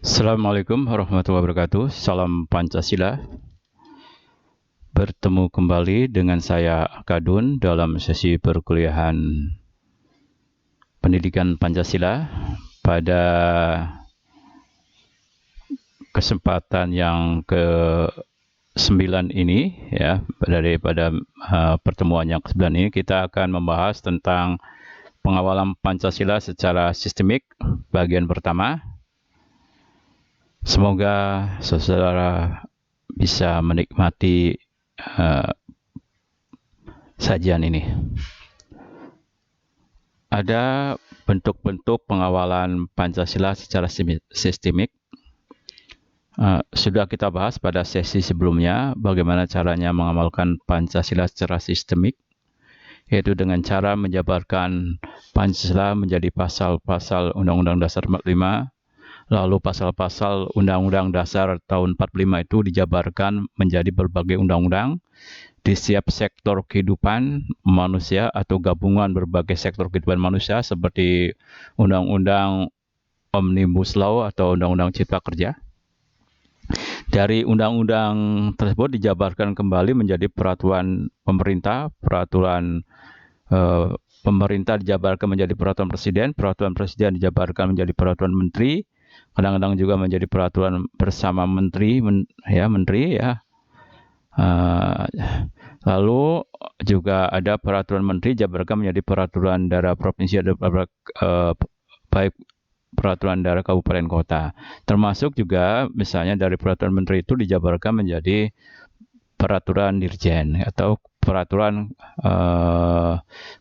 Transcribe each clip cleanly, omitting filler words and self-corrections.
Assalamualaikum warahmatullahi wabarakatuh. Salam Pancasila. Bertemu kembali dengan saya Kadun dalam sesi perkuliahan Pendidikan Pancasila pada kesempatan yang ke-9 ini, ya, daripada pertemuan yang ke-9 ini kita akan membahas tentang pengawalan Pancasila secara sistemik bagian pertama. Semoga saudara bisa menikmati sajian ini. Ada bentuk-bentuk pengawalan Pancasila secara sistemik. Sudah kita bahas pada sesi sebelumnya bagaimana caranya mengamalkan Pancasila secara sistemik, yaitu dengan cara menjabarkan Pancasila menjadi pasal-pasal Undang-Undang Dasar 45. Lalu pasal-pasal Undang-Undang Dasar tahun 45 itu dijabarkan menjadi berbagai undang-undang di setiap sektor kehidupan manusia atau gabungan berbagai sektor kehidupan manusia seperti Undang-Undang Omnibus Law atau Undang-Undang Cipta Kerja. Dari undang-undang tersebut dijabarkan kembali menjadi peraturan pemerintah, peraturan pemerintah dijabarkan menjadi peraturan presiden dijabarkan menjadi peraturan menteri, kadang-kadang juga menjadi peraturan bersama menteri. Lalu juga ada peraturan menteri dijabarkan menjadi peraturan daerah provinsi, ada baik peraturan daerah kabupaten kota. Termasuk juga misalnya dari peraturan menteri itu dijabarkan menjadi peraturan dirjen atau peraturan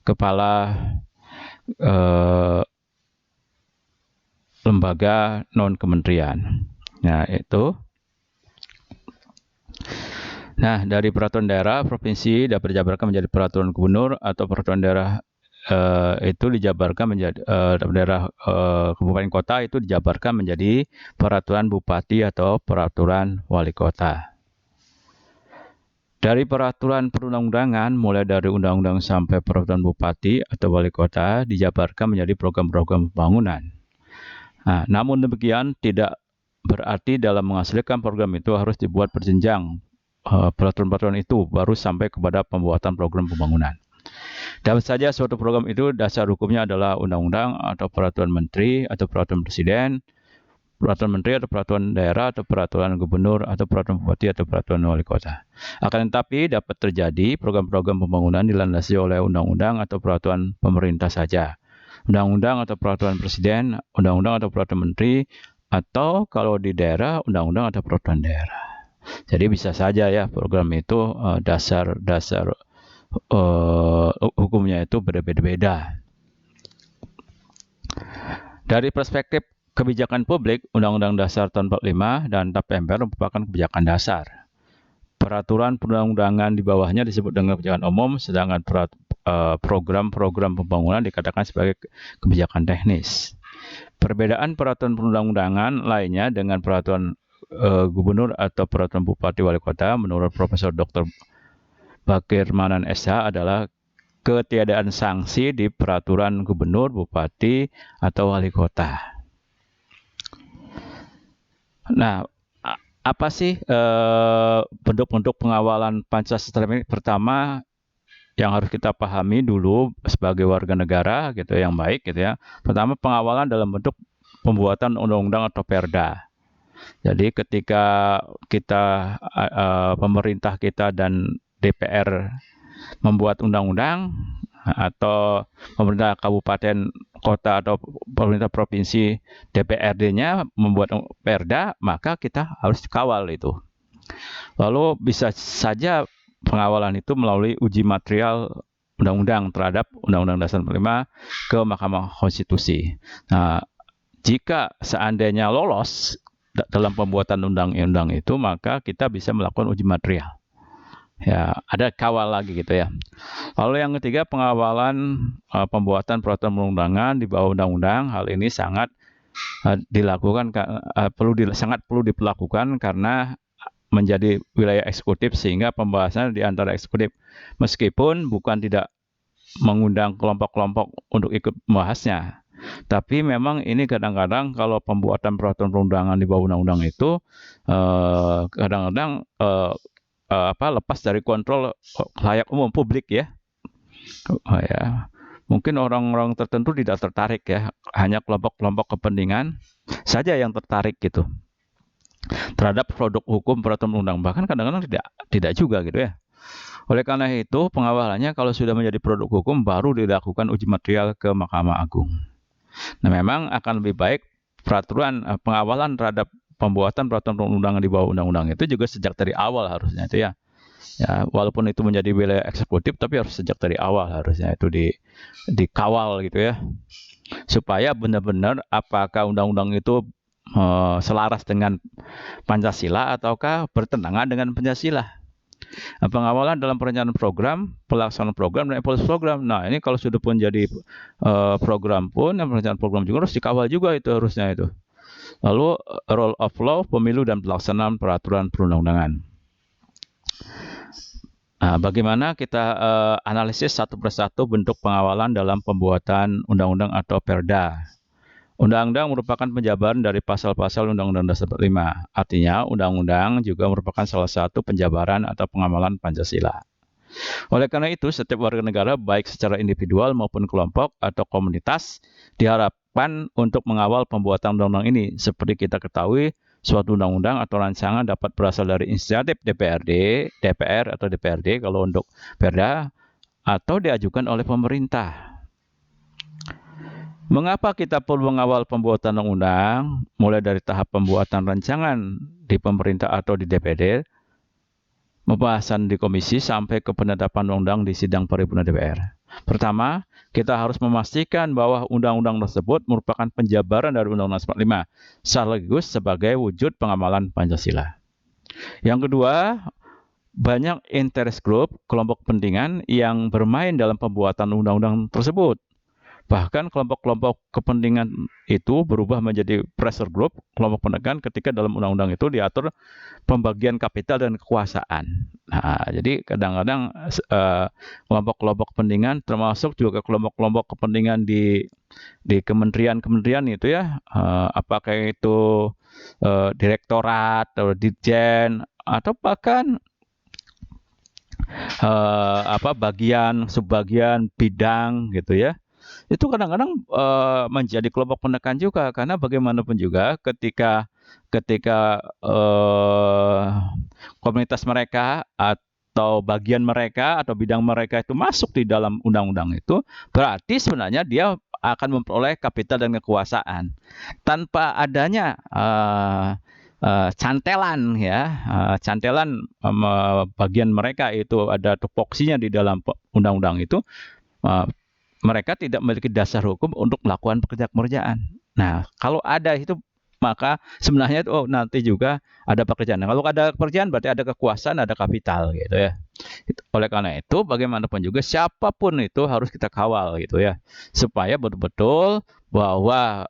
kepala lembaga non-kementerian. Nah, dari peraturan daerah provinsi dapat dijabarkan menjadi peraturan gubernur, atau peraturan daerah itu dijabarkan menjadi daerah kabupaten kota itu dijabarkan menjadi peraturan bupati atau peraturan wali kota. Dari peraturan perundang-undangan, mulai dari undang-undang sampai peraturan bupati atau wali kota dijabarkan menjadi program-program pembangunan. Nah, namun demikian tidak berarti dalam menghasilkan program itu harus dibuat berjenjang. Peraturan-peraturan itu baru sampai kepada pembuatan program pembangunan. Dapat saja suatu program itu dasar hukumnya adalah undang-undang atau peraturan menteri atau peraturan presiden, peraturan menteri atau peraturan daerah atau peraturan gubernur atau peraturan bupati atau peraturan wali kota. Akan tetapi dapat terjadi program-program pembangunan dilandasi oleh undang-undang atau peraturan pemerintah saja, undang-undang atau peraturan presiden, undang-undang atau peraturan menteri, atau kalau di daerah undang-undang atau peraturan daerah. Jadi bisa saja ya program itu dasar hukumnya itu berbeda-beda. Dari perspektif kebijakan publik, Undang-Undang Dasar tahun 45 dan TAP MPR merupakan kebijakan dasar. Peraturan perundang-undangan di bawahnya disebut dengan kebijakan umum, sedangkan program-program pembangunan dikatakan sebagai kebijakan teknis. Perbedaan peraturan perundang-undangan lainnya dengan peraturan gubernur atau peraturan bupati wali kota menurut Profesor Dr. Bakir Manan SH adalah ketiadaan sanksi di peraturan gubernur, bupati, atau wali kota. Nah, apa sih bentuk-bentuk pengawalan Pancasila ini? Pertama, yang harus kita pahami dulu sebagai warga negara gitu yang baik gitu ya. Pertama, pengawalan dalam bentuk pembuatan undang-undang atau perda. Jadi ketika kita pemerintah kita dan DPR membuat undang-undang, atau pemerintah kabupaten kota atau pemerintah provinsi DPRD-nya membuat perda, maka kita harus kawal itu. Lalu bisa saja pengawalan itu melalui uji material undang-undang terhadap Undang-Undang Dasar 45 ke Mahkamah Konstitusi. Nah, jika seandainya lolos dalam pembuatan undang-undang itu, maka kita bisa melakukan uji material. Ya, ada kawal lagi gitu ya. Lalu yang ketiga, pengawalan pembuatan peraturan perundang-undangan di bawah undang-undang. Hal ini sangat dilakukan, sangat perlu dilakukan karena menjadi wilayah eksekutif, sehingga pembahasan di antara eksekutif meskipun bukan tidak mengundang kelompok-kelompok untuk ikut membahasnya, Tapi memang ini kadang-kadang kalau pembuatan peraturan perundangan di bawah undang-undang itu kadang-kadang lepas dari kontrol layak umum publik ya. Ya. Mungkin orang-orang tertentu tidak tertarik ya, hanya kelompok-kelompok kepentingan saja yang tertarik gitu terhadap produk hukum peraturan undang. Bahkan kadang-kadang tidak juga gitu ya. Oleh karena itu, pengawalannya kalau sudah menjadi produk hukum baru dilakukan uji material ke Mahkamah Agung. Nah, memang akan lebih baik pengawalan terhadap pembuatan peraturan perundangan di bawah undang-undang itu juga sejak dari awal harusnya itu ya. Ya, walaupun itu menjadi wilayah eksekutif, tapi harus sejak dari awal harusnya itu dikawal gitu ya, supaya benar-benar apakah undang-undang itu selaras dengan Pancasila ataukah bertentangan dengan Pancasila. Nah, pengawalan dalam perencanaan program, pelaksanaan program, dan evaluasi program. Nah, ini kalau sudah pun jadi program pun, perencanaan program juga harus dikawal juga itu harusnya itu. Lalu rule of law, pemilu dan pelaksanaan peraturan perundang-undangan. Nah, bagaimana kita analisis satu persatu bentuk pengawalan dalam pembuatan undang-undang atau perda. Undang-undang merupakan penjabaran dari pasal-pasal Undang-Undang Dasar 45. Artinya, undang-undang juga merupakan salah satu penjabaran atau pengamalan Pancasila. Oleh karena itu, setiap warga negara, baik secara individual maupun kelompok atau komunitas, diharapkan untuk mengawal pembuatan undang-undang ini. Seperti kita ketahui, suatu undang-undang atau rancangan dapat berasal dari inisiatif DPR atau DPRD kalau untuk perda, atau diajukan oleh pemerintah. Mengapa kita perlu mengawal pembuatan undang-undang, mulai dari tahap pembuatan rancangan di pemerintah atau di DPD, pembahasan di komisi sampai ke penetapan undang-undang di sidang paripurna DPR. Pertama, kita harus memastikan bahwa undang-undang tersebut merupakan penjabaran dari Undang-Undang 45, sekaligus sebagai wujud pengamalan Pancasila. Yang kedua, banyak interest group, kelompok kepentingan yang bermain dalam pembuatan undang-undang tersebut. Bahkan kelompok-kelompok kepentingan itu berubah menjadi pressure group, kelompok penekan ketika dalam undang-undang itu diatur pembagian kapital dan kekuasaan. Nah, jadi kadang-kadang kelompok-kelompok kepentingan termasuk juga kelompok-kelompok kepentingan di kementerian-kementerian itu ya, apakah itu direktorat atau dirjen atau bahkan bagian, subbagian, bidang gitu ya. Itu kadang-kadang menjadi kelompok penekan juga karena bagaimanapun juga ketika komunitas mereka atau bagian mereka atau bidang mereka itu masuk di dalam undang-undang itu, berarti sebenarnya dia akan memperoleh kapital dan kekuasaan tanpa adanya cantelan ya, cantelan bagian mereka itu ada tupoksinya di dalam undang-undang itu. Mereka tidak memiliki dasar hukum untuk melakukan pekerjaan. Nah, kalau ada itu maka sebenarnya itu nanti juga ada pekerjaan. Nah, kalau ada pekerjaan berarti ada kekuasaan, ada kapital gitu ya. Oleh karena itu, bagaimanapun juga siapapun itu harus kita kawal gitu ya, supaya betul-betul bahwa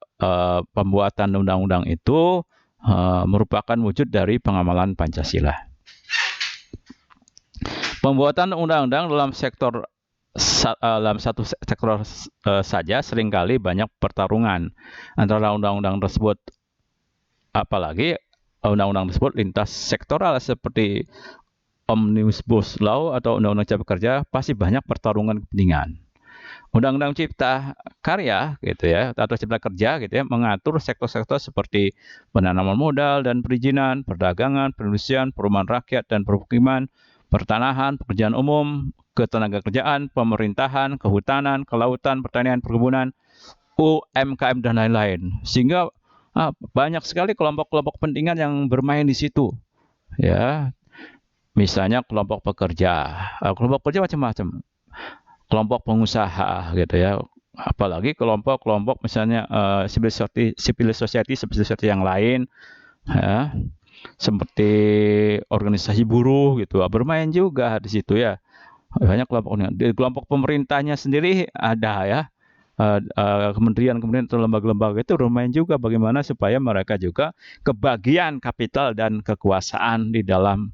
pembuatan undang-undang itu merupakan wujud dari pengamalan Pancasila. Pembuatan undang-undang dalam dalam satu sektor saja seringkali banyak pertarungan antara undang-undang tersebut, apalagi undang-undang tersebut lintas sektoral seperti Omnibus Law atau Undang-Undang Cipta Kerja, pasti banyak pertarungan kepentingan. Undang-Undang Cipta Karya gitu ya, atau Cipta Kerja gitu ya, mengatur sektor-sektor seperti penanaman modal dan perizinan, perdagangan, perindustrian, perumahan rakyat dan permukiman, pertanahan, pekerjaan umum, ketenagakerjaan, pemerintahan, kehutanan, kelautan, pertanian, perkebunan, UMKM dan lain-lain. Sehingga banyak sekali kelompok-kelompok kepentingan yang bermain di situ. Ya, misalnya kelompok pekerja. Kelompok pekerja macam-macam. Kelompok pengusaha gitu ya. Apalagi kelompok-kelompok misalnya civil society yang lain ya. Seperti organisasi buruh gitu, bermain juga di situ ya. Banyak kelompoknya. Di kelompok pemerintahnya sendiri ada ya, kementerian-kementerian atau lembaga-lembaga itu bermain juga bagaimana supaya mereka juga kebagian kapital dan kekuasaan di dalam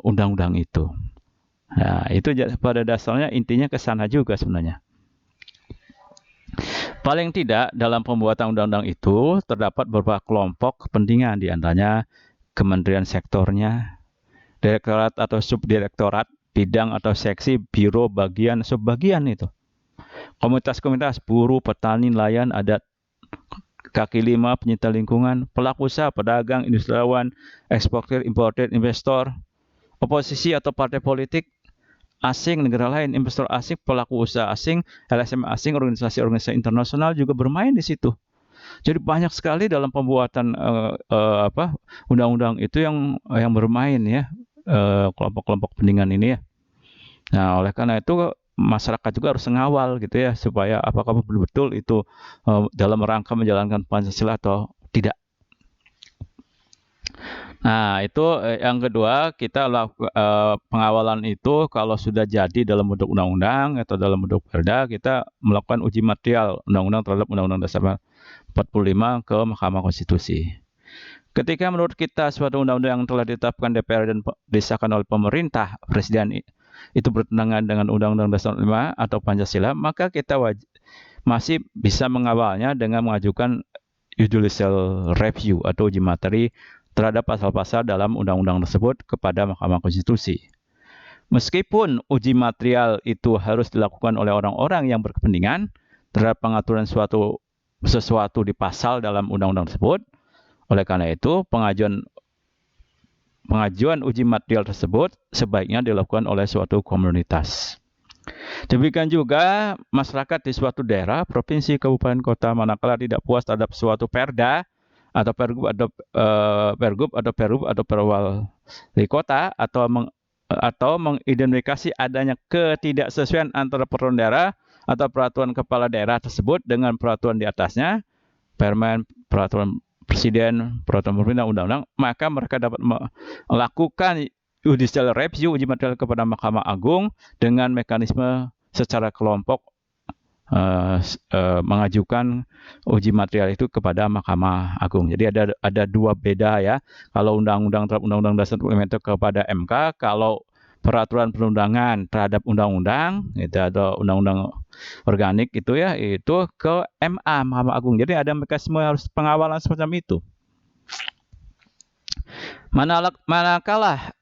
undang-undang itu. Nah, itu pada dasarnya intinya ke sana juga sebenarnya. Paling tidak dalam pembuatan undang-undang itu terdapat beberapa kelompok kepentingan, di antaranya kementerian sektornya, direktorat atau subdirektorat, bidang atau seksi, biro, bagian, subbagian itu. Komunitas-komunitas buruh, petani, nelayan, adat, kaki lima, pencinta lingkungan, pelaku usaha, pedagang, industriawan, eksportir, importir, investor, oposisi atau partai politik, asing, negara lain, investor asing, pelaku usaha asing, LSM asing, organisasi-organisasi internasional juga bermain di situ. Jadi banyak sekali dalam pembuatan undang-undang itu yang bermain ya, kelompok-kelompok kepentingan ini ya. Nah, oleh karena itu masyarakat juga harus mengawal gitu ya, supaya apakah betul-betul itu dalam rangka menjalankan Pancasila atau tidak. Nah, itu yang kedua, kita pengawalan itu kalau sudah jadi dalam bentuk undang-undang atau dalam bentuk perda, kita melakukan uji material undang-undang terhadap Undang-Undang Dasar 45 ke Mahkamah Konstitusi. Ketika menurut kita suatu undang-undang yang telah ditetapkan DPR dan disahkan oleh pemerintah, presiden itu bertentangan dengan Undang-Undang Dasar 45 atau Pancasila, maka kita masih bisa mengawalnya dengan mengajukan judicial review atau uji materi terhadap pasal-pasal dalam undang-undang tersebut kepada Mahkamah Konstitusi. Meskipun uji material itu harus dilakukan oleh orang-orang yang berkepentingan terhadap pengaturan sesuatu di pasal dalam undang-undang tersebut, oleh karena itu pengajuan uji material tersebut sebaiknya dilakukan oleh suatu komunitas. Demikian juga masyarakat di suatu daerah, provinsi, kabupaten, kota, manakala tidak puas terhadap suatu perda atau pergub atau perwali kota atau mengidentifikasi adanya ketidaksesuaian antara peraturan daerah atau peraturan kepala daerah tersebut dengan peraturan di atasnya, permen, peraturan presiden, peraturan pemerintah, undang-undang, maka mereka dapat melakukan judicial review, uji material kepada Mahkamah Agung dengan mekanisme secara kelompok mengajukan uji material itu kepada Mahkamah Agung. Jadi ada dua beda ya. Kalau undang-undang Dasar 45 itu kepada MK, kalau peraturan perundangan terhadap undang-undang itu atau undang-undang organik itu ya, itu ke MA, Mahkamah Agung. Jadi ada mekanisme harus pengawalan semacam itu. Manakala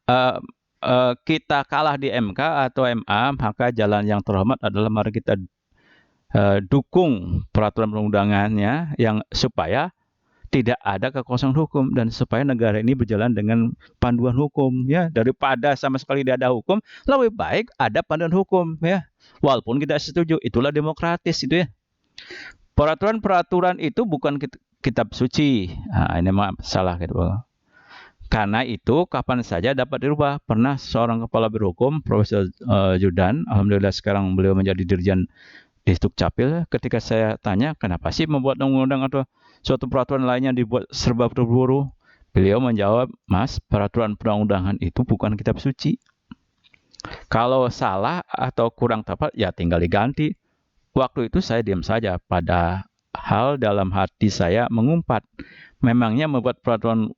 kita kalah di MK atau MA, maka jalan yang terhormat adalah mari kita dukung peraturan perundangannya yang supaya tidak ada kekosongan hukum dan supaya negara ini berjalan dengan panduan hukum ya, daripada sama sekali tidak ada hukum, lebih baik ada panduan hukum ya, walaupun kita setuju, itulah demokratis itu ya. Peraturan-peraturan itu bukan kitab suci. Nah, ini salah gitu. Karena itu kapan saja dapat dirubah. Pernah seorang kepala birohukum, Profesor Judan, alhamdulillah sekarang beliau menjadi dirjen di Dukcapil, ketika saya tanya kenapa sih membuat undang-undang atau suatu peraturan lainnya dibuat serba terburu-buru, beliau menjawab, Mas, peraturan perundang-undangan itu bukan kitab suci. Kalau salah atau kurang tepat, ya tinggal diganti. Waktu itu saya diam saja, padahal dalam hati saya mengumpat, memangnya membuat peraturan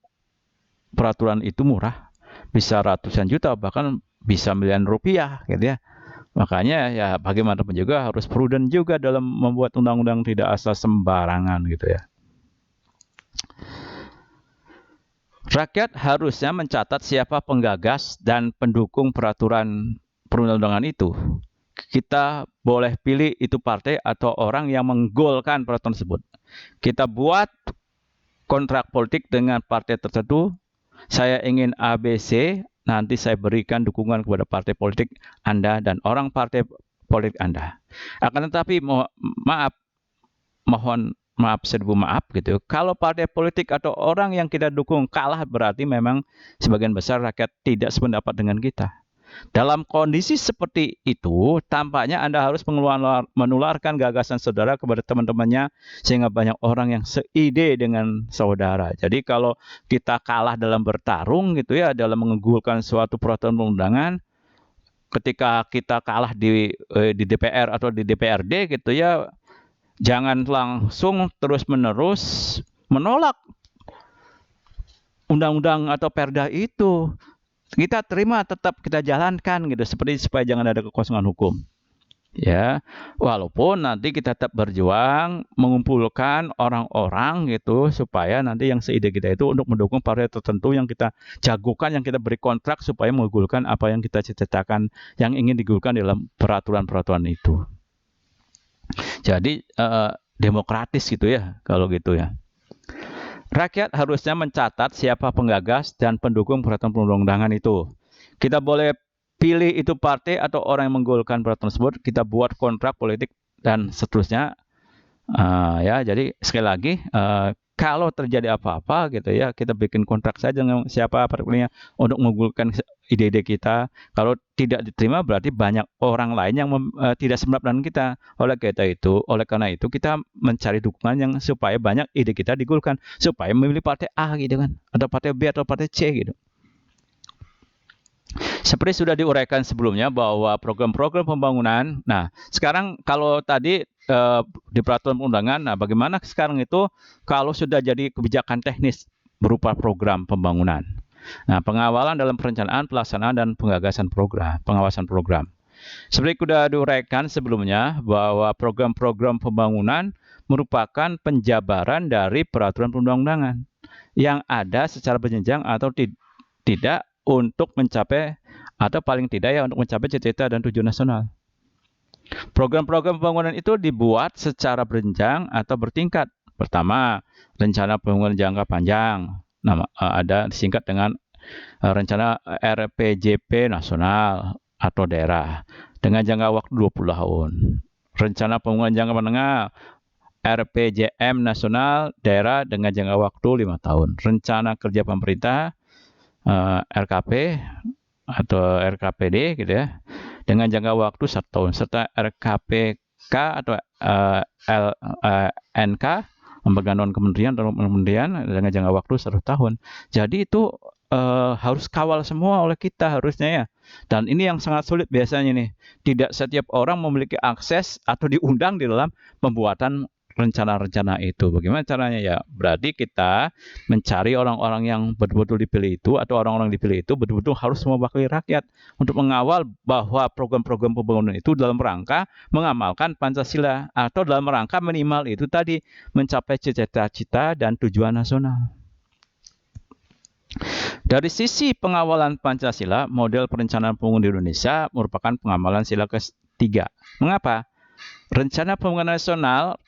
itu murah, bisa ratusan juta, bahkan bisa miliaran rupiah gitu ya. Makanya ya bagaimanapun juga harus prudent juga dalam membuat undang-undang, tidak asal sembarangan gitu ya. Rakyat harusnya mencatat siapa penggagas dan pendukung peraturan perundang-undangan itu. Kita boleh pilih itu partai atau orang yang menggolkan peraturan tersebut. Kita buat kontrak politik dengan partai tertentu, saya ingin ABC, nanti saya berikan dukungan kepada partai politik Anda dan orang partai politik Anda. Akan tetapi mohon maaf serbu maaf gitu. Kalau partai politik atau orang yang kita dukung kalah, berarti memang sebagian besar rakyat tidak sependapat dengan kita. Dalam kondisi seperti itu, tampaknya Anda harus menularkan gagasan saudara kepada teman-temannya sehingga banyak orang yang seide dengan saudara. Jadi kalau kita kalah dalam bertarung gitu ya, dalam menggugurkan suatu peraturan perundangan, ketika kita kalah di DPR atau di DPRD gitu ya, jangan langsung terus-menerus menolak undang-undang atau perda itu. Kita terima, tetap kita jalankan gitu, seperti supaya jangan ada kekosongan hukum. Ya, walaupun nanti kita tetap berjuang mengumpulkan orang-orang gitu supaya nanti yang seide kita itu untuk mendukung partai tertentu yang kita jagokan, yang kita beri kontrak supaya menggugurkan apa yang kita cita-citakan, yang ingin digugurkan dalam peraturan-peraturan itu. Jadi demokratis gitu ya kalau gitu ya. Rakyat harusnya mencatat siapa penggagas dan pendukung peraturan perundang-undangan itu. Kita boleh pilih itu partai atau orang yang menggolkan peraturan tersebut, kita buat kontrak politik dan seterusnya. Ya, jadi sekali lagi kalau terjadi apa-apa gitu ya, kita bikin kontrak saja dengan siapa partainya untuk menggulirkan ide-ide kita. Kalau tidak diterima berarti banyak orang lain yang tidak sependapat dengan kita. Oleh karena itu kita mencari dukungan yang supaya banyak ide kita digulirkan supaya memilih partai A gitu kan, atau partai B atau partai C gitu. Seperti sudah diuraikan sebelumnya bahwa program-program pembangunan, nah sekarang kalau tadi di peraturan undangan, nah bagaimana sekarang itu kalau sudah jadi kebijakan teknis berupa program pembangunan. Nah, pengawalan dalam perencanaan, pelaksanaan, dan pengawasan program. Seperti sudah diuraikan sebelumnya bahwa program-program pembangunan merupakan penjabaran dari peraturan perundang-undangan yang ada secara berjenjang atau tidak untuk mencapai atau paling tidak ya untuk mencapai cita-cita dan tujuan nasional. Program-program pembangunan itu dibuat secara berjenjang atau bertingkat. Pertama, rencana pembangunan jangka panjang. Ada disingkat dengan rencana RPJP nasional atau daerah dengan jangka waktu 20 tahun. Rencana pembangunan jangka menengah RPJM nasional daerah dengan jangka waktu 5 tahun. Rencana kerja pemerintah RKP atau RKPD gitu ya dengan jangka waktu 1 tahun serta RKPK atau LNK lembaga non kementerian atau kementerian dengan jangka waktu 1 tahun. Jadi itu harus kawal semua oleh kita harusnya ya. Dan ini yang sangat sulit biasanya nih. Tidak setiap orang memiliki akses atau diundang di dalam pembuatan rencana-rencana itu. Bagaimana caranya ya? Berarti kita mencari orang-orang yang betul-betul dipilih itu atau orang-orang dipilih itu betul-betul harus mewakili rakyat untuk mengawal bahwa program-program pembangunan itu dalam rangka mengamalkan Pancasila atau dalam rangka minimal itu tadi mencapai cita-cita dan tujuan nasional. Dari sisi pengawalan Pancasila, model perencanaan pembangunan di Indonesia merupakan pengamalan sila ketiga. Mengapa? Rencana pembangunan nasional,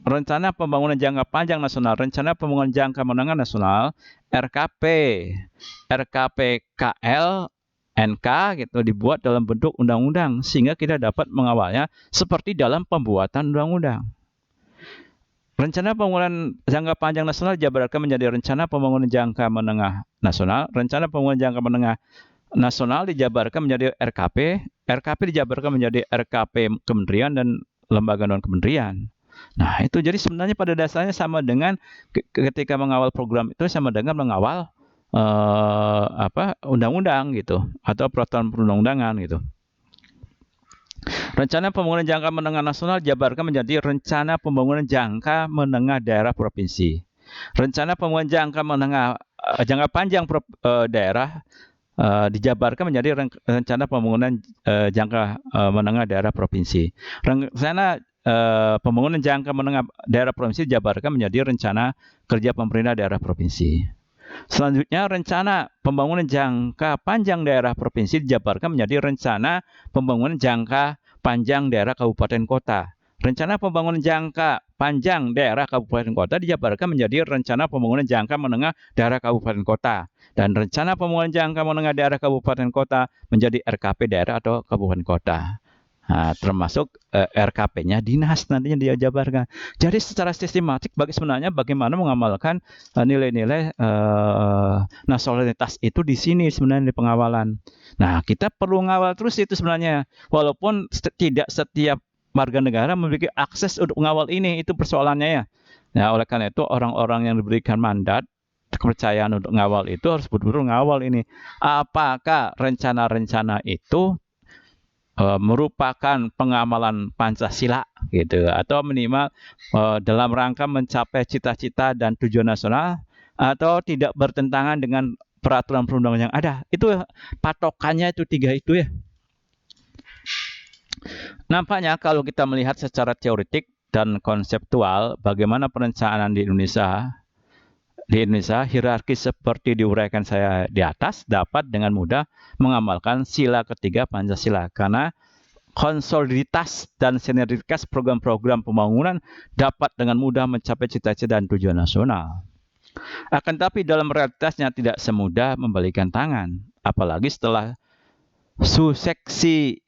rencana pembangunan jangka panjang nasional, rencana pembangunan jangka menengah nasional, RKP, RKPKL, NK gitu dibuat dalam bentuk undang-undang sehingga kita dapat mengawalnya seperti dalam pembuatan undang-undang. Rencana pembangunan jangka panjang nasional dijabarkan menjadi rencana pembangunan jangka menengah nasional, rencana pembangunan jangka menengah nasional dijabarkan menjadi RKP, RKP dijabarkan menjadi RKP kementerian dan lembaga non kementerian. Nah, itu jadi sebenarnya pada dasarnya sama dengan ketika mengawal program itu sama dengan mengawal undang-undang gitu atau peraturan perundang-undangan gitu. Rencana pembangunan jangka menengah nasional dijabarkan menjadi rencana pembangunan jangka menengah daerah provinsi. Rencana pembangunan jangka panjang daerah dijabarkan menjadi rencana pembangunan jangka menengah daerah provinsi. Rencana pembangunan jangka menengah daerah provinsi dijabarkan menjadi rencana kerja pemerintah daerah provinsi. Selanjutnya, rencana pembangunan jangka panjang daerah provinsi dijabarkan menjadi rencana pembangunan jangka panjang daerah kabupaten kota. Rencana pembangunan jangka panjang daerah kabupaten kota dijabarkan menjadi rencana pembangunan jangka menengah daerah kabupaten kota. Dan rencana pembangunan jangka menengah daerah kabupaten kota menjadi RKP daerah atau kabupaten kota. Nah, termasuk RKP-nya dinas nantinya dia jabarkan. Jadi secara sistematik sebenarnya bagaimana mengamalkan nilai-nilai nasionalitas itu di sini sebenarnya di pengawalan. Nah, kita perlu ngawal terus itu sebenarnya. Walaupun tidak setiap warga negara memiliki akses untuk mengawal ini, itu persoalannya ya. Nah, oleh karena itu orang-orang yang diberikan mandat kepercayaan untuk mengawal itu harus betul-betul mengawal ini. Apakah rencana-rencana itu merupakan pengamalan Pancasila gitu atau minimal dalam rangka mencapai cita-cita dan tujuan nasional atau tidak bertentangan dengan peraturan perundang-undangan yang ada. Itu patokannya itu 3 itu ya. Nampaknya kalau kita melihat secara teoretik dan konseptual bagaimana perencanaan di Indonesia, hierarki seperti diuraikan saya di atas dapat dengan mudah mengamalkan sila ketiga Pancasila karena konsoliditas dan sinergitas program-program pembangunan dapat dengan mudah mencapai cita-cita dan tujuan nasional. Akan tetapi dalam realitasnya tidak semudah membalikan tangan, apalagi setelah suseksi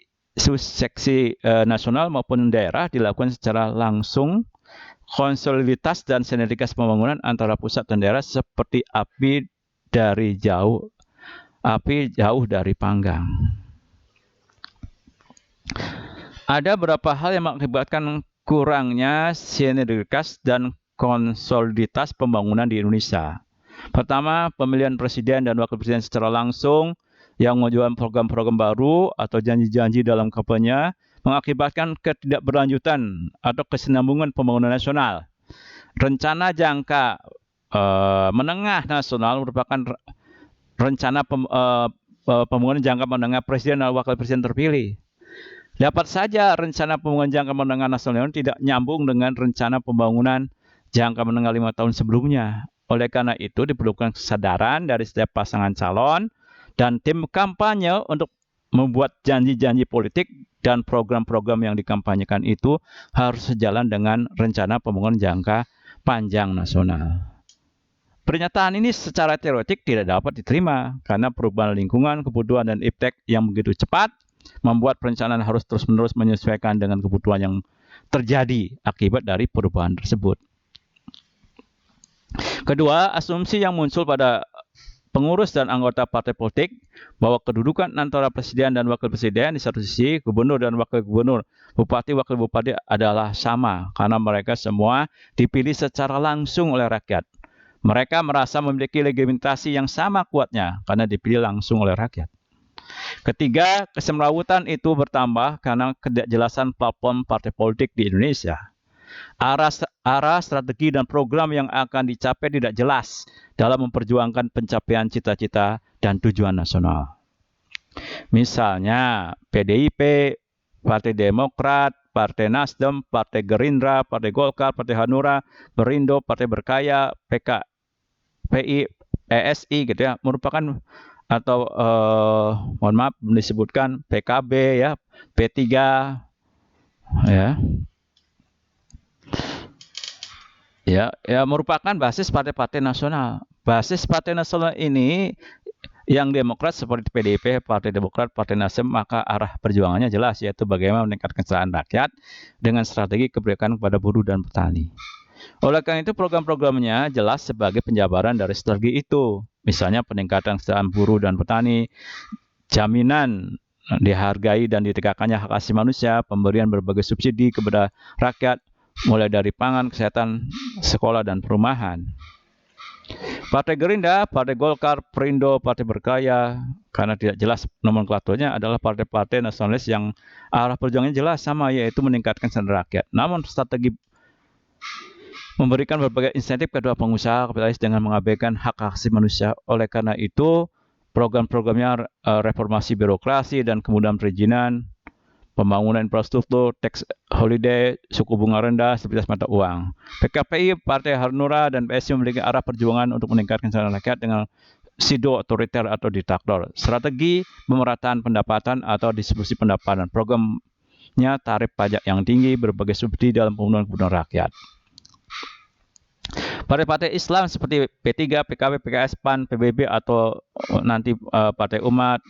nasional maupun daerah dilakukan secara langsung. Konsoliditas dan sinergitas pembangunan antara pusat dan daerah seperti api jauh dari panggang. Ada beberapa hal yang mengakibatkan kurangnya sinergitas dan konsoliditas pembangunan di Indonesia. Pertama, pemilihan presiden dan wakil presiden secara langsung yang mengajukan program-program baru atau janji-janji dalam kampanye mengakibatkan ketidakberlanjutan atau kesinambungan pembangunan nasional. Rencana jangka menengah nasional merupakan rencana pembangunan jangka menengah presiden dan wakil presiden terpilih. Dapat saja rencana pembangunan jangka menengah nasional tidak nyambung dengan rencana pembangunan jangka menengah 5 tahun sebelumnya. Oleh karena itu diperlukan kesadaran dari setiap pasangan calon dan tim kampanye untuk membuat janji-janji politik dan program-program yang dikampanyekan itu harus sejalan dengan rencana pembangunan jangka panjang nasional. Pernyataan ini secara teoretik tidak dapat diterima karena perubahan lingkungan, kebutuhan, dan iptek yang begitu cepat membuat perencanaan harus terus-menerus menyesuaikan dengan kebutuhan yang terjadi akibat dari perubahan tersebut. Kedua, asumsi yang muncul pada pengurus dan anggota partai politik bahwa kedudukan antara presiden dan wakil presiden di satu sisi, gubernur dan wakil gubernur, bupati wakil bupati adalah sama karena mereka semua dipilih secara langsung oleh rakyat. Mereka merasa memiliki legitimasi yang sama kuatnya karena dipilih langsung oleh rakyat. Ketiga, kesemrawutan itu bertambah karena ketidakjelasan platform partai politik di Indonesia. Arah, strategi, dan program yang akan dicapai tidak jelas dalam memperjuangkan pencapaian cita-cita dan tujuan nasional. Misalnya PDIP, Partai Demokrat, Partai Nasdem, Partai Gerindra, Partai Golkar, Partai Hanura, Berindo, Partai Berkarya, PI, PSI gitu ya, merupakan atau mohon maaf disebutkan PKB ya, P3 ya. Ya, merupakan basis partai-partai nasional. Basis partai nasional ini yang Demokrat seperti PDIP, Partai Demokrat, Partai Nasdem, maka arah perjuangannya jelas, yaitu bagaimana meningkatkan kesejahteraan rakyat dengan strategi kebijakan kepada buruh dan petani. Oleh karena itu program-programnya jelas sebagai penjabaran dari strategi itu. Misalnya peningkatan kesejahteraan buruh dan petani, jaminan dihargai dan ditegakkannya hak asasi manusia, pemberian berbagai subsidi kepada rakyat, mulai dari pangan, kesehatan, sekolah, dan perumahan. Partai Gerindra, Partai Golkar, Perindo, Partai Berkarya, karena tidak jelas nomenklaturnya adalah partai-partai nasionalis yang arah perjuangannya jelas sama, yaitu meningkatkan kesejahteraan rakyat. Namun strategi memberikan berbagai insentif kepada pengusaha kapitalis dengan mengabaikan hak asasi manusia. Oleh karena itu, program-programnya reformasi birokrasi dan kemudahan perizinan, pembangunan infrastruktur, tax holiday, suku bunga rendah, stabilitas mata uang. PKPI, Partai Hanura, dan PSI memiliki arah perjuangan untuk meningkatkan kesejahteraan rakyat dengan pseudo otoriter atau diktator. Strategi pemerataan pendapatan atau distribusi pendapatan. Programnya tarif pajak yang tinggi, berbagai subsidi dalam pembangunan kebutuhan rakyat. Partai-partai Islam seperti P3, PKB, PKS, PAN, PBB, atau nanti Partai Umat,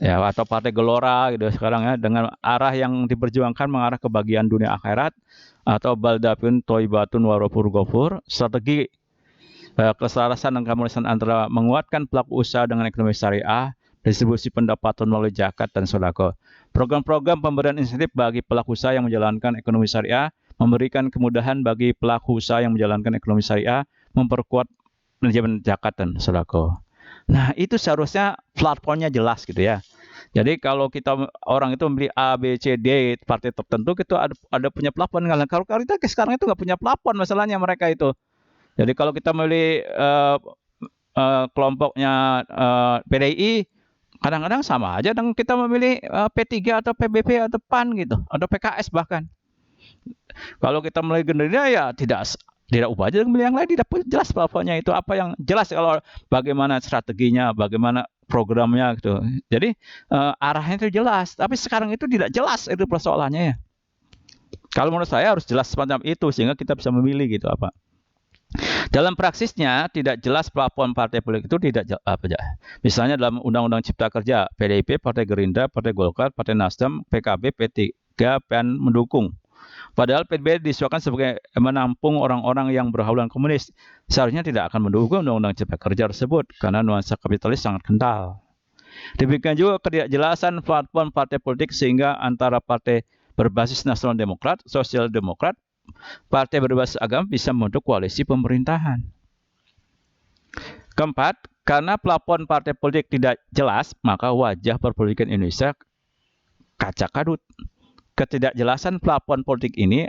ya, atau Partai Gelora gitu sekarang ya, dengan arah yang diperjuangkan mengarah ke bagian dunia akhirat atau baldapun toibatun warofur gofur. Strategi keselarasan dan keharmonisan antara menguatkan pelaku usaha dengan ekonomi syariah, distribusi pendapatan melalui zakat dan sedekah. Program-program pemberian insentif bagi pelaku usaha yang menjalankan ekonomi syariah, memberikan kemudahan bagi pelaku usaha yang menjalankan ekonomi syariah, memperkuat manajemen zakat dan sedekah. Nah, itu seharusnya platformnya jelas gitu ya. Jadi kalau orang itu membeli A, B, C, D partai tertentu itu ada punya plafon. Kalau kita sekarang itu nggak punya plafon, masalahnya mereka itu. Jadi kalau kita membeli kelompoknya PDI, Kadang-kadang sama aja dengan kita memilih P3 atau PBB atau PAN gitu, atau PKS bahkan. Kalau kita memilih Gerindra ya tidak ubah aja memilih yang lain, tidak jelas pokoknya itu apa yang jelas kalau bagaimana strateginya, bagaimana programnya gitu. Jadi arahnya itu jelas, tapi sekarang itu tidak jelas itu persoalannya ya. Kalau menurut saya harus jelas semacam itu sehingga kita bisa memilih gitu apa. Dalam praksisnya tidak jelas plafon partai politik itu tidak apa ya. Misalnya dalam Undang-Undang Cipta Kerja, PDIP, Partai Gerindra, Partai Golkar, Partai Nasdem, PKB, P3, PAN mendukung. Padahal PBB disuarakan sebagai menampung orang-orang yang berhaluan komunis. Seharusnya tidak akan mendukung Undang-Undang Cipta Kerja tersebut karena nuansa kapitalis sangat kental. Demikian juga ketidakjelasan platform partai politik sehingga antara partai berbasis nasional demokrat, sosial demokrat, partai berbasis agama bisa membentuk koalisi pemerintahan. Keempat, karena plafon partai politik tidak jelas, maka wajah perpolitikan Indonesia kacak kadut. Ketidakjelasan plafon politik ini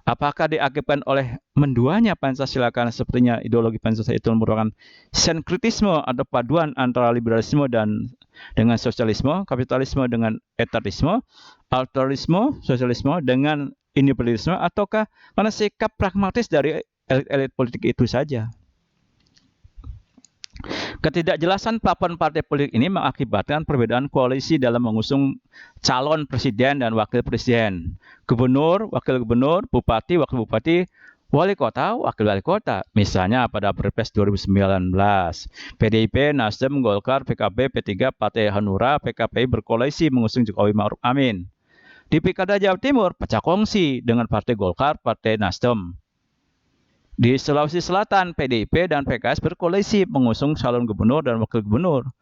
apakah diakibatkan oleh menduanya Pancasila karena sepertinya ideologi Pancasila itu merupakan sinkretisme atau paduan antara liberalisme dan dengan sosialisme, kapitalisme dengan etatisme, altruisme, sosialisme dengan individualisme, ataukah karena sikap pragmatis dari elit-elit politik itu saja. Ketidakjelasan plafon partai politik ini mengakibatkan perbedaan koalisi dalam mengusung calon presiden dan wakil presiden, gubernur, wakil gubernur, bupati, wakil bupati, wali kota, wakil wali kota. Misalnya pada Pilpres 2019, PDIP, Nasdem, Golkar, PKB, P3, Partai Hanura, PKPI berkoalisi mengusung Jokowi Ma'ruf Amin. Di Pilkada Jawa Timur pecah kongsi dengan Partai Golkar, Partai Nasdem. Di Sulawesi Selatan, PDIP dan PKS berkoalisi mengusung calon gubernur dan wakil gubernur.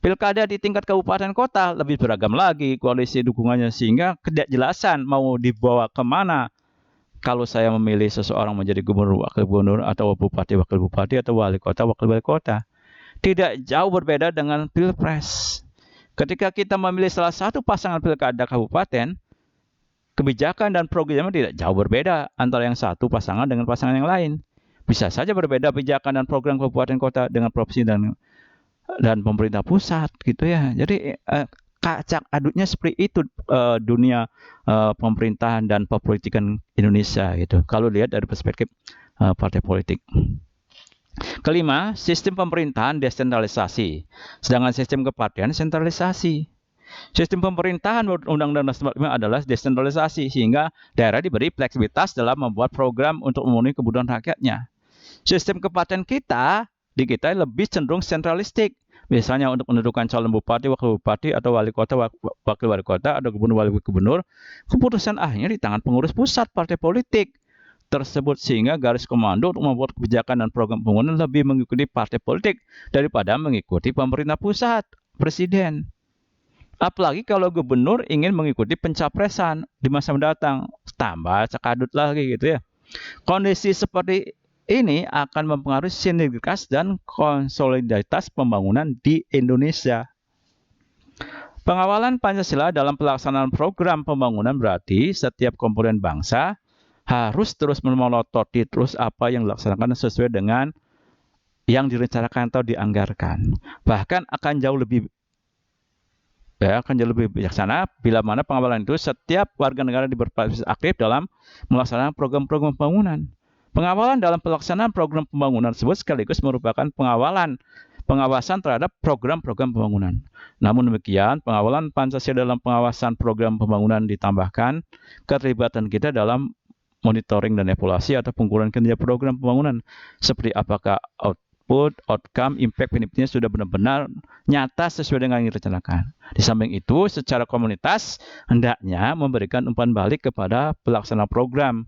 Pilkada di tingkat kabupaten kota lebih beragam lagi koalisi dukungannya sehingga ketidakjelasan mau dibawa kemana kalau saya memilih seseorang menjadi gubernur, wakil gubernur, atau bupati, wakil bupati, atau wali kota, wakil wali kota. Tidak jauh berbeda dengan Pilpres. Ketika kita memilih salah satu pasangan pilkada kabupaten, kebijakan dan programnya tidak jauh berbeda antara yang satu pasangan dengan pasangan yang lain. Bisa saja berbeda kebijakan dan program kabupaten kota dengan provinsi dan pemerintah pusat gitu ya. Jadi kacak aduknya seperti itu dunia pemerintahan dan perpolitikan Indonesia gitu. Kalau lihat dari perspektif partai politik. Kelima, sistem pemerintahan desentralisasi, sedangkan sistem kepartian sentralisasi. Sistem pemerintahan Undang-Undang Dasar 45 adalah desentralisasi sehingga daerah diberi fleksibilitas dalam membuat program untuk memenuhi kebutuhan rakyatnya. Sistem kepartian kita lebih cenderung sentralistik. Misalnya untuk menentukan calon bupati, wakil bupati, atau wali kota, wakil wali kota, atau gubernur, wali gubernur, keputusan akhirnya di tangan pengurus pusat partai politik tersebut sehingga garis komando untuk membuat kebijakan dan program pembangunan lebih mengikuti partai politik daripada mengikuti pemerintah pusat, presiden. Apalagi kalau gubernur ingin mengikuti pencapresan di masa mendatang, tambah cekadut lagi gitu ya. Kondisi seperti ini akan mempengaruhi sinergitas dan konsolidaritas pembangunan di Indonesia. Pengawalan Pancasila dalam pelaksanaan program pembangunan berarti setiap komponen bangsa harus terus melototi terus apa yang dilaksanakan sesuai dengan yang direncanakan atau dianggarkan. Bahkan akan jauh lebih bijaksana bila mana pengawalan itu setiap warga negara berpartisipasi aktif dalam melaksanakan program-program pembangunan. Pengawalan dalam pelaksanaan program pembangunan tersebut sekaligus merupakan pengawasan terhadap program-program pembangunan. Namun demikian, pengawalan Pancasila dalam pengawasan program pembangunan ditambahkan keterlibatan kita dalam monitoring dan evaluasi atau pengukuran kinerja program pembangunan seperti apakah output, outcome, impact, benefitnya sudah benar-benar nyata sesuai dengan yang direncanakan. Di samping itu, secara komunitas hendaknya memberikan umpan balik kepada pelaksana program.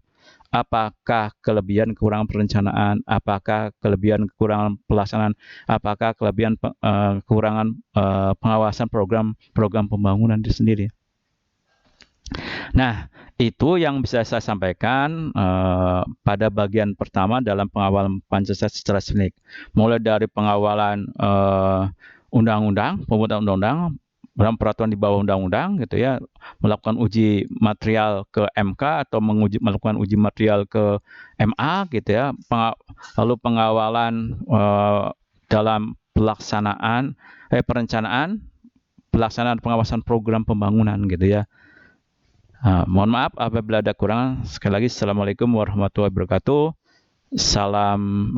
Apakah kelebihan kekurangan perencanaan, apakah kelebihan kekurangan pelaksanaan, apakah kelebihan kekurangan pengawasan program pembangunan itu sendiri. Nah, itu yang bisa saya sampaikan pada bagian pertama dalam pengawalan Pancasila secara sinergi. Mulai dari pengawalan undang-undang, pembuatan undang-undang, dalam peraturan di bawah undang-undang gitu ya, melakukan uji material ke MK atau melakukan uji material ke MA gitu ya, lalu pengawalan dalam pelaksanaan perencanaan pelaksanaan pengawasan program pembangunan gitu ya. Mohon maaf apabila ada kekurangan. Sekali lagi, Assalamualaikum warahmatullahi wabarakatuh. Salam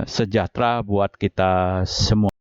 sejahtera buat kita semua.